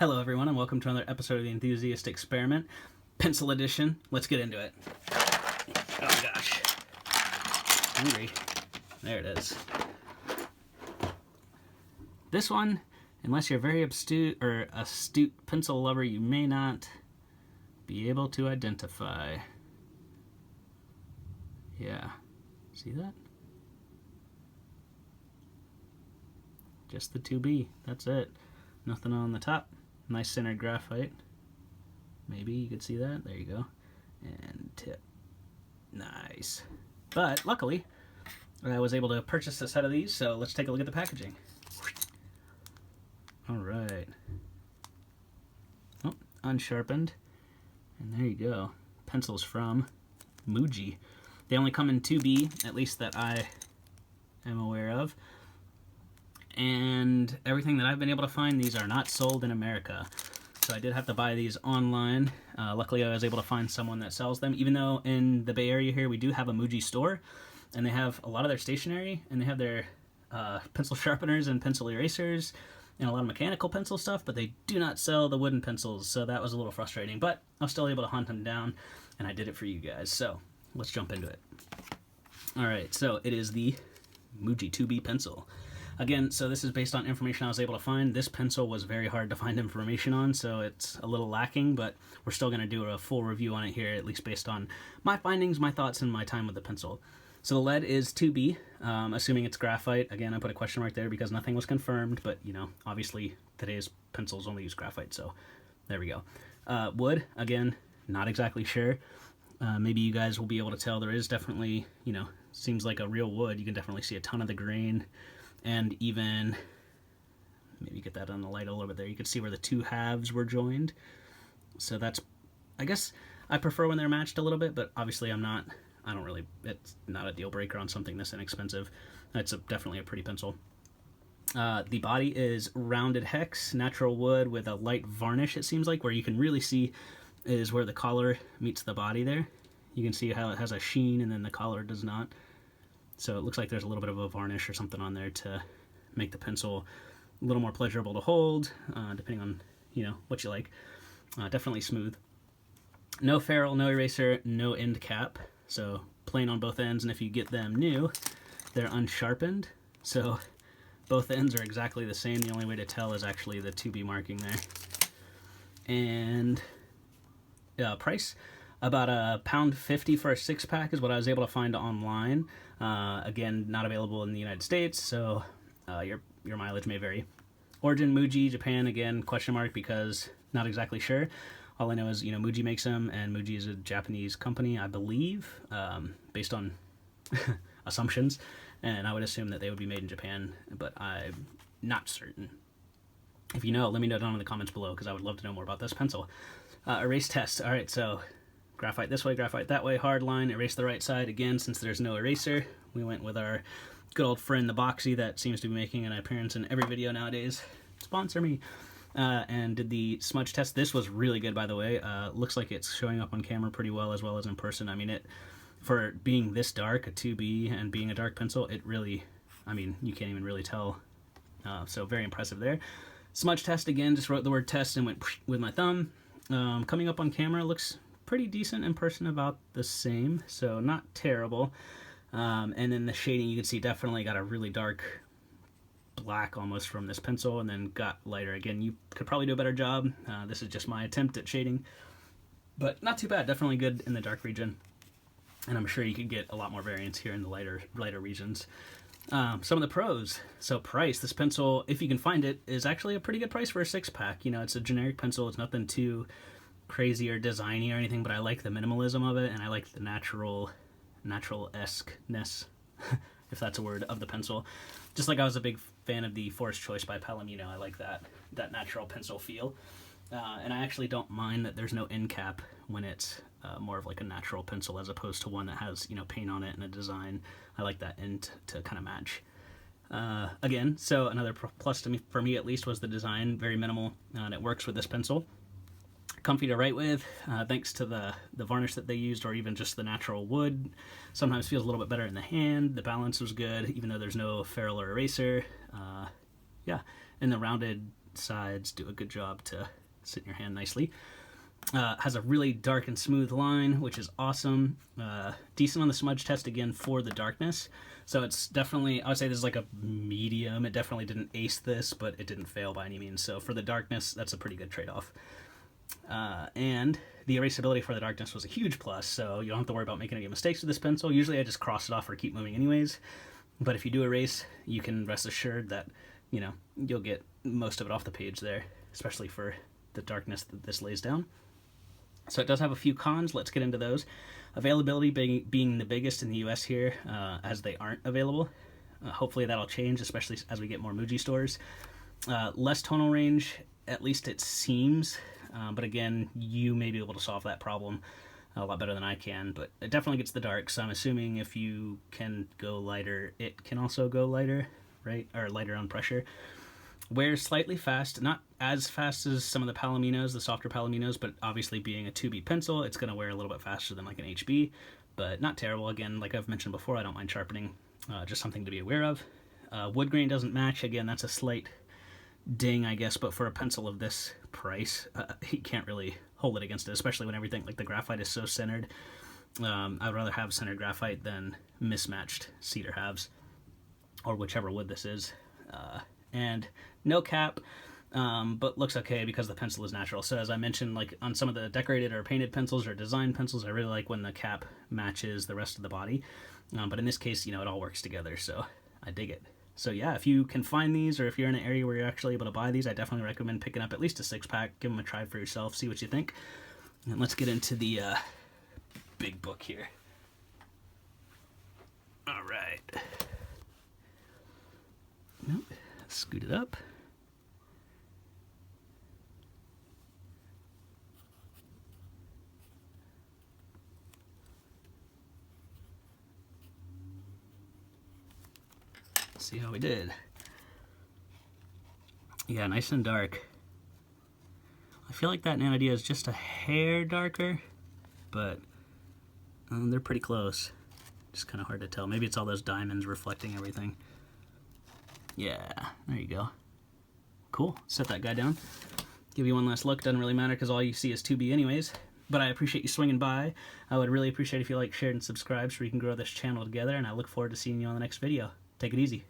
Hello everyone and welcome to another episode of the Enthusiast Experiment, Pencil Edition. Let's get into it. Oh gosh. Hungry. There it is. This one, unless you're very astute pencil lover, you may not be able to identify. Yeah. See that? Just the 2B. That's it. Nothing on the top. Nice centered graphite. Maybe you could see that. There you go. And tip. Nice. But luckily, I was able to purchase a set of these, so let's take a look at the packaging. Alright. Oh, unsharpened. And there you go. Pencils from Muji. They only come in 2B, at least that I am aware of. And everything that I've been able to find, these are not sold in America. So I did have to buy these online. Luckily, I was able to find someone that sells them, even though in the Bay Area here, we do have a Muji store, and they have a lot of their stationery, and they have their pencil sharpeners and pencil erasers, and a lot of mechanical pencil stuff, but they do not sell the wooden pencils, so that was a little frustrating. But I was still able to hunt them down, and I did it for you guys. So let's jump into it. All right, so it is the Muji 2B pencil. Again, so this is based on information I was able to find. This pencil was very hard to find information on, so it's a little lacking, but we're still going to do a full review on it here, at least based on my findings, my thoughts, and my time with the pencil. So the lead is 2B, assuming it's graphite. Again, I put a question mark there because nothing was confirmed, but, you know, obviously today's pencils only use graphite, so there we go. Wood, again, not exactly sure. Maybe you guys will be able to tell there is definitely, you know, seems like a real wood. You can definitely see a ton of the grain. And even, maybe get that on the light a little bit there, you can see where the two halves were joined. So that's, I guess, I prefer when they're matched a little bit, but obviously it's not a deal breaker on something this inexpensive. That's definitely a pretty pencil. The body is rounded hex, natural wood with a light varnish, it seems like, where you can really see is where the collar meets the body there. You can see how it has a sheen and then the collar does not. So it looks like there's a little bit of a varnish or something on there to make the pencil a little more pleasurable to hold, depending on, you know, what you like. Definitely smooth. No ferrule, no eraser, no end cap. So plain on both ends, and if you get them new, they're unsharpened. So both ends are exactly the same. The only way to tell is actually the 2B marking there. And price, about £1.50 for a 6-pack is what I was able to find online. Again, not available in the United States, so your mileage may vary. Origin, Muji, Japan, again, question mark because not exactly sure. All I know is, you know, Muji makes them, and Muji is a Japanese company, I believe, based on assumptions, and I would assume that they would be made in Japan, but I'm not certain. If you know, let me know down in the comments below, because I would love to know more about this pencil. Erase test. All right, so graphite this way, graphite that way, hard line, erase the right side. Again, since there's no eraser, we went with our good old friend, the Boxy, that seems to be making an appearance in every video nowadays. Sponsor me. And did the smudge test. This was really good, by the way. Looks like it's showing up on camera pretty well as in person. I mean, for being this dark, a 2B, and being a dark pencil, it really, I mean, you can't even really tell. So very impressive there. Smudge test, again, just wrote the word test and went with my thumb. Coming up on camera looks pretty decent, in person about the same, so not terrible. And then the shading, you can see definitely got a really dark black almost from this pencil, and then got lighter. Again, you could probably do a better job. This is just my attempt at shading, but not too bad. Definitely good in the dark region, and I'm sure you could get a lot more variance here in the lighter regions. Some of the pros. So price, this pencil, if you can find it, is actually a pretty good price for a 6-pack. You know, it's a generic pencil. It's nothing too crazy or designy or anything, but I like the minimalism of it, and I like the natural-esque-ness, if that's a word, of the pencil. Just like I was a big fan of the Forest Choice by Palomino. I like that natural pencil feel. And I actually don't mind that there's no end cap when it's more of like a natural pencil as opposed to one that has, you know, paint on it and a design. I like that end to kind of match. Again, so another plus to me, for me at least, was the design. Very minimal, and it works with this pencil. Comfy to write with, thanks to the varnish that they used, or even just the natural wood. Sometimes feels a little bit better in the hand. The balance was good, even though there's no ferrule or eraser. Yeah, and the rounded sides do a good job to sit in your hand nicely. Has a really dark and smooth line, which is awesome. Decent on the smudge test again for the darkness. So it's definitely, I would say this is like a medium. It definitely didn't ace this, but it didn't fail by any means. So for the darkness, that's a pretty good trade-off. And the erasability for the darkness was a huge plus, so you don't have to worry about making any mistakes with this pencil. Usually I just cross it off or keep moving anyways. But if you do erase, you can rest assured that, you know, you'll get most of it off the page there, especially for the darkness that this lays down. So it does have a few cons. Let's get into those. Availability being the biggest in the US here, as they aren't available. Hopefully that'll change, especially as we get more Muji stores. Less tonal range, at least it seems. But again, you may be able to solve that problem a lot better than I can. But it definitely gets the dark, so I'm assuming if you can go lighter, it can also go lighter, right? Or lighter on pressure. Wears slightly fast, not as fast as some of the Palominos, the softer Palominos, but obviously being a 2B pencil, it's going to wear a little bit faster than like an HB, but not terrible. Again, like I've mentioned before, I don't mind sharpening, just something to be aware of. Wood grain doesn't match. Again, that's a slight ding, I guess, but for a pencil of this price, you can't really hold it against it, especially when everything, like the graphite is so centered. I'd rather have centered graphite than mismatched cedar halves, or whichever wood this is. And no cap, but looks okay because the pencil is natural. So as I mentioned, like on some of the decorated or painted pencils or design pencils, I really like when the cap matches the rest of the body. But in this case, you know, it all works together, so I dig it. So yeah, if you can find these, or if you're in an area where you're actually able to buy these, I definitely recommend picking up at least a 6-pack. Give them a try for yourself, see what you think. And let's get into the big book here. All right. Nope. Scoot it up. Let's see how we did. Yeah, nice and dark. I feel like that Nanodia is just a hair darker, but they're pretty close. Just kind of hard to tell. Maybe it's all those diamonds reflecting everything. Yeah, there you go. Cool. Set that guy down. Give you one last look. Doesn't really matter because all you see is 2B anyways. But I appreciate you swinging by. I would really appreciate if you like, shared, and subscribed so we can grow this channel together. And I look forward to seeing you on the next video. Take it easy.